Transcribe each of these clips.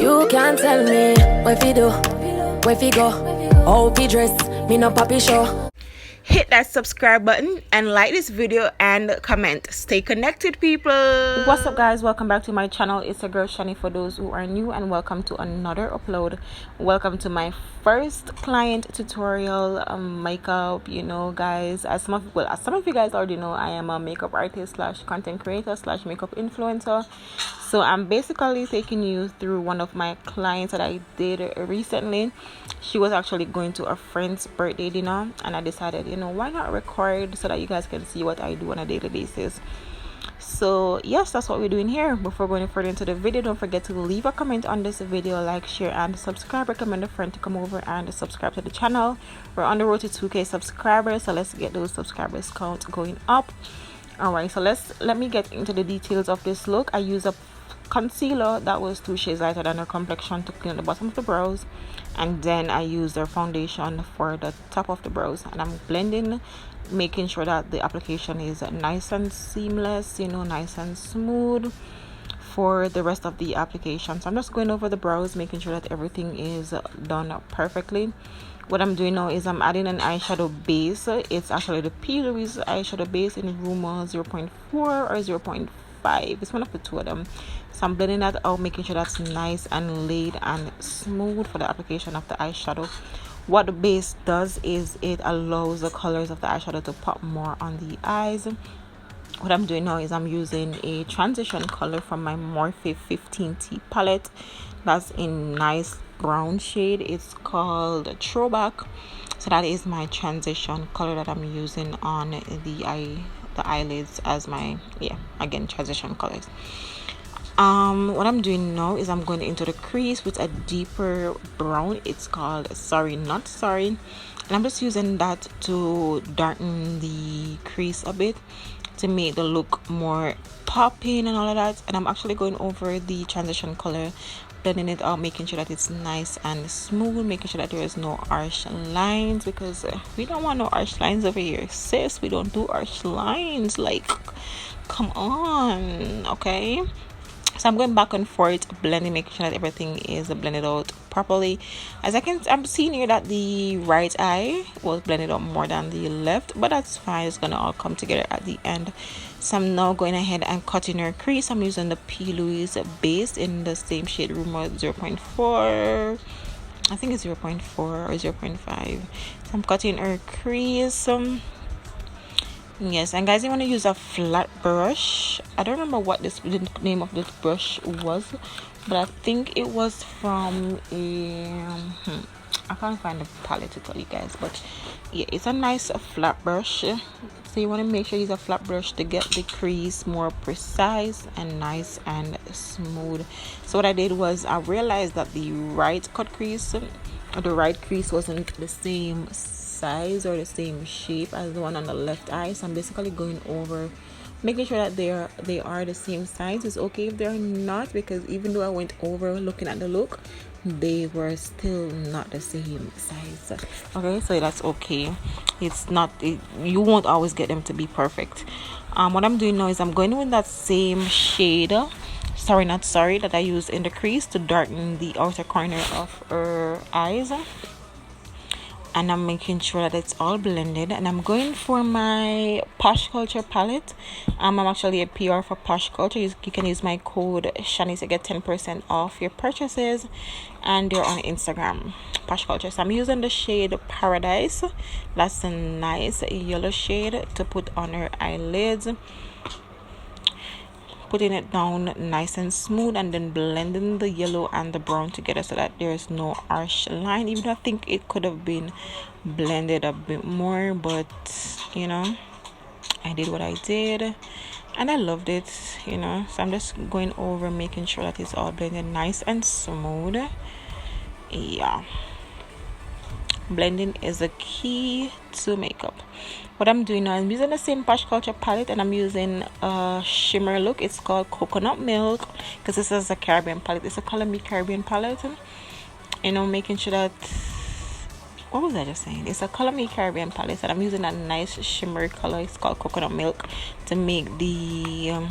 You can't tell me where fi do, where fi go, how fi dress, me no papi show. Hit that subscribe button and like this video and comment. Stay connected, people. What's up, guys? Welcome back to my channel. It's your girl Shanie for those who are new, and welcome to another upload. Welcome to my first client tutorial makeup. You know, guys, as some of you guys already know, I am a makeup artist slash content creator slash makeup influencer. So I'm basically taking you through one of my clients that I did recently. She was actually going to a friend's birthday dinner, and I decided, you know, why not record so that you guys can see what I do on a daily basis. So yes, that's what we're doing here. Before going further into the video, don't forget to leave a comment on this video, like, share, and subscribe. Recommend a friend to come over and subscribe to the channel. We're on the road to 2K subscribers, so let's get those subscribers count going up. Alright, so let me get into the details of this look. I use a concealer that was 2 shades lighter than her complexion to clean the bottom of the brows, and then I use their foundation for the top of the brows, and I'm blending, making sure that the application is nice and seamless, you know, nice and smooth for the rest of the application. So I'm just going over the brows, making sure that everything is done perfectly. What I'm doing now is I'm adding an eyeshadow base. It's actually the P. Louise eyeshadow base in room 0.4 or 0.5. It's one of the two of them. So I'm blending that out, making sure that's nice and laid and smooth for the application of the eyeshadow. What the base does is it allows the colors of the eyeshadow to pop more on the eyes. What I'm doing now is I'm using a transition color from my Morphe 15T palette. That's a nice brown shade. It's called Throwback. So that is my transition color that I'm using on the eyelids as my, again, transition colors. What I'm doing now is I'm going into the crease with a deeper brown. It's called Sorry Not Sorry, and I'm just using that to darken the crease a bit to make the look more popping and all of that. And I'm actually going over the transition color, blending it out, making sure that it's nice and smooth, making sure that there is no harsh lines, because we don't want no harsh lines over here, sis. We don't do harsh lines, like, come on, okay? So I'm going back and forth, blending, making sure that everything is blended out properly. As I'm seeing here that the right eye was blended out more than the left, but that's fine. It's gonna all come together at the end. So I'm now going ahead and cutting her crease. I'm using the P. Louise base in the same shade, room 0.4. I think it's 0.4 or 0.5. So I'm cutting her crease. Yes, and guys, you want to use a flat brush. I don't remember what the name of this brush was, but I think it was from I can't find the palette to tell you guys, but yeah, it's a nice flat brush. So you want to make sure you use a flat brush to get the crease more precise and nice and smooth. So what I did was I realized that the right crease wasn't the same size or the same shape as the one on the left eye. So I'm basically going over, making sure that they are the same size. It's okay if they're not, because even though I went over looking at the look, they were still not the same size. Okay, so that's okay. It's not, you won't always get them to be perfect. What I'm doing now is I'm going with that same shade, Sorry Not Sorry, that I used in the crease to darken the outer corner of her eyes. And I'm making sure that it's all blended, and I'm going for my Posh Culture palette. I'm actually a PR for Posh Culture. You can use my code Shanie to get 10% off your purchases, and they're on Instagram, Posh Culture. So I'm using the shade Paradise. That's a nice yellow shade to put on her eyelids, putting it down nice and smooth, and then blending the yellow and the brown together so that there's no harsh line. Even though I think it could have been blended a bit more, but you know, I did what I did and I loved it, you know. So I'm just going over, making sure that it's all blended nice and smooth. Yeah, blending is a key to makeup. What I'm doing now, I'm using the same Posh Culture palette, and I'm using a shimmer look. It's called Coconut Milk, because this is a Caribbean palette. It's a Color Me Caribbean palette, you know, making sure that, what was I just saying? It's a Color Me Caribbean palette, and I'm using a nice shimmer color. It's called Coconut Milk to make the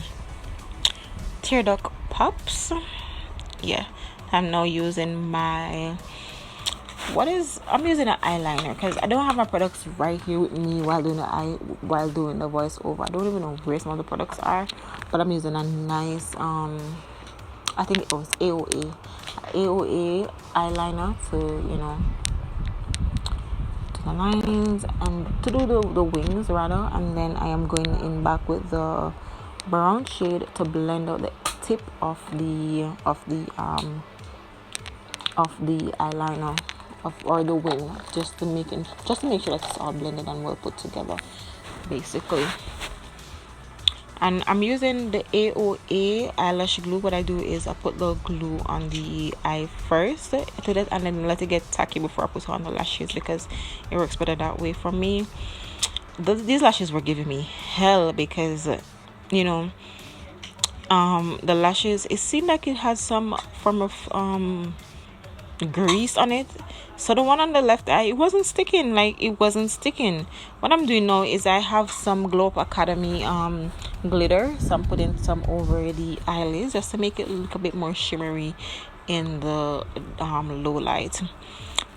tear duct pops. Yeah, I'm now using my I'm using an eyeliner because I don't have my products right here with me while doing the voiceover. I don't even know where some of the products are, but I'm using a nice I think it was AOA eyeliner to, you know, to the lines and to do the wings rather. And then I am going in back with the brown shade to blend out the tip of the eyeliner or the wing, just to make sure that it's all blended and well put together, basically. And I'm using the AOA eyelash glue. What I do is I put the glue on the eye first to that, and then let it get tacky before I put on the lashes, because it works better that way for me. These lashes were giving me hell because, you know, the lashes, it seemed like it had some form of grease on it. So the one on the left eye, it wasn't sticking. What I'm doing now is I have some Glow Up Academy glitter, so I'm putting some over the eyelids just to make it look a bit more shimmery in the low light.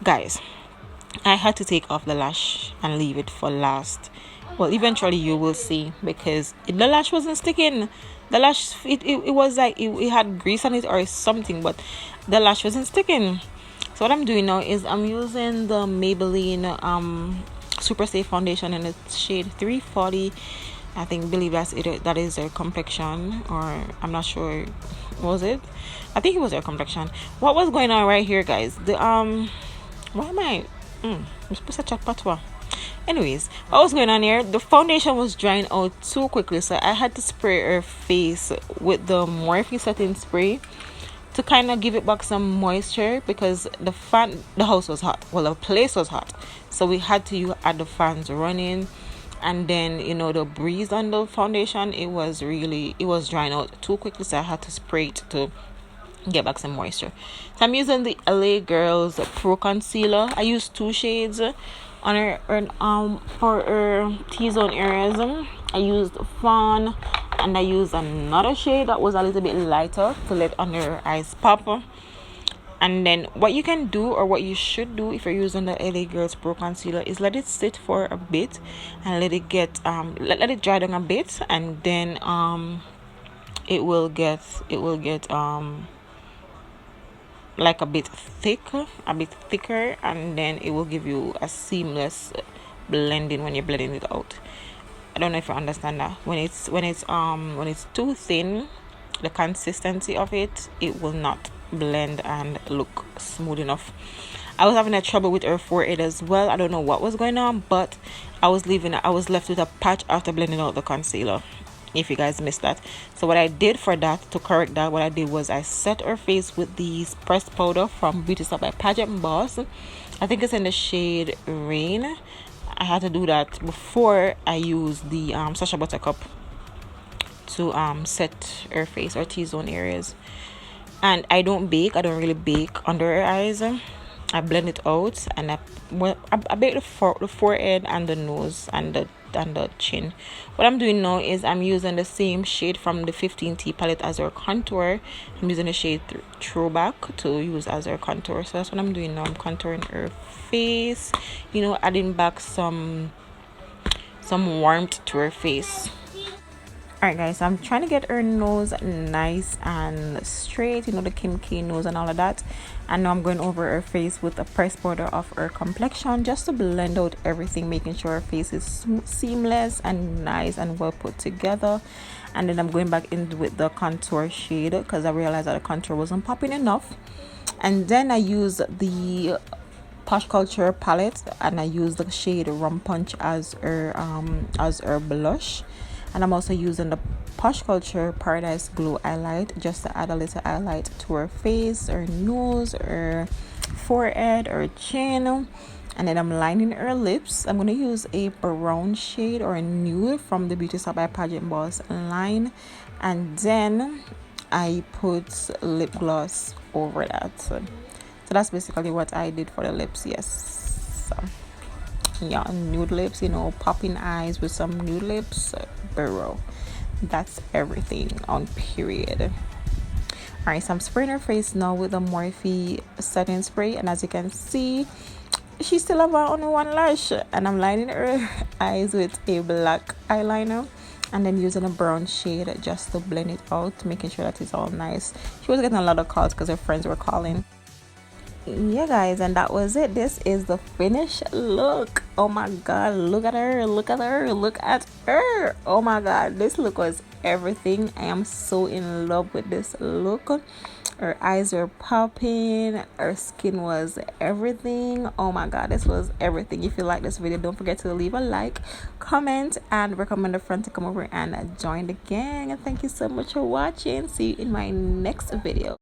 Guys, I had to take off the lash and leave it for last. Well, eventually you will see, because the lash wasn't sticking. The lash, it was like it had grease on it or something, but the lash wasn't sticking. So what I'm doing now is I'm using the Maybelline Super Safe Foundation in the shade 340. I believe that is their complexion, or I'm not sure. Was it? I think it was their complexion. What was going on right here, guys? The why am I such a patwa? Anyways, what was going on here? The foundation was drying out too quickly, so I had to spray her face with the Morphe setting spray to kind of give it back some moisture, because the house was hot. Well, the place was hot, so we had to add the fans running. And then, you know, the breeze on the foundation, it was drying out too quickly, so I had to spray it to get back some moisture. So I'm using the LA Girls Pro Concealer. I used 2 shades on her for her T-zone areas. I used Fawn, and I used another shade that was a little bit lighter to let under her eyes pop. And then what you can do, or what you should do if you're using the LA Girls Pro Concealer, is let it sit for a bit and let it get let it dry down a bit, and then it will get like a bit thicker, and then it will give you a seamless blending when you're blending it out. I don't know if you understand that. When it's too thin, the consistency of it will not blend and look smooth enough. I was having a trouble with her forehead as well. I don't know what was going on, but I was left with a patch after blending out the concealer, if you guys missed that. So what I did for that, to correct that, what I did was I set her face with these pressed powder from Beauty Stop by Pageant Boss. I think it's in the shade Rain. I had to do that before I used the Sacha Buttercup to set her face or T-zone areas. And I don't really bake under her eyes. I blend it out, and I bake the forehead and the nose and the chin. What I'm doing now is I'm using the same shade from the 15T palette as our contour. I'm using the shade Throwback to use as our contour. So that's what I'm doing now. I'm contouring her face, you know, adding back some warmth to her face. Alright guys, so I'm trying to get her nose nice and straight, you know, the Kim K nose and all of that. And now I'm going over her face with a pressed powder of her complexion, just to blend out everything, making sure her face is seamless and nice and well put together. And then I'm going back in with the contour shade, because I realized that the contour wasn't popping enough. And then I use the Posh Culture palette, and I use the shade Rum Punch as her blush. And I'm also using the Posh Culture Paradise Glow highlight, just to add a little highlight to her face, her nose, her forehead, her chin. And then I'm lining her lips. I'm going to use a brown shade or a nude from the Beauty Stop by Pageant Boss line. And then I put lip gloss over that. So that's basically what I did for the lips. Yes. Yeah, nude lips, you know, popping eyes with some nude lips, bro. That's everything on period. Alright, so I'm spraying her face now with the Morphe setting spray, and as you can see, she still have only one lash, and I'm lining her eyes with a black eyeliner and then using a brown shade just to blend it out, making sure that it's all nice. She was getting a lot of calls because her friends were calling. Yeah guys, and that was it. This is the finished look. Oh my god, look at her, look at her, look at her. Oh my god, this look was everything. I am so in love with this look. Her eyes were popping, her skin was everything. Oh my god, this was everything. If you like this video, don't forget to leave a like, comment, and recommend a friend to come over and join the gang. And thank you so much for watching. See you in my next video.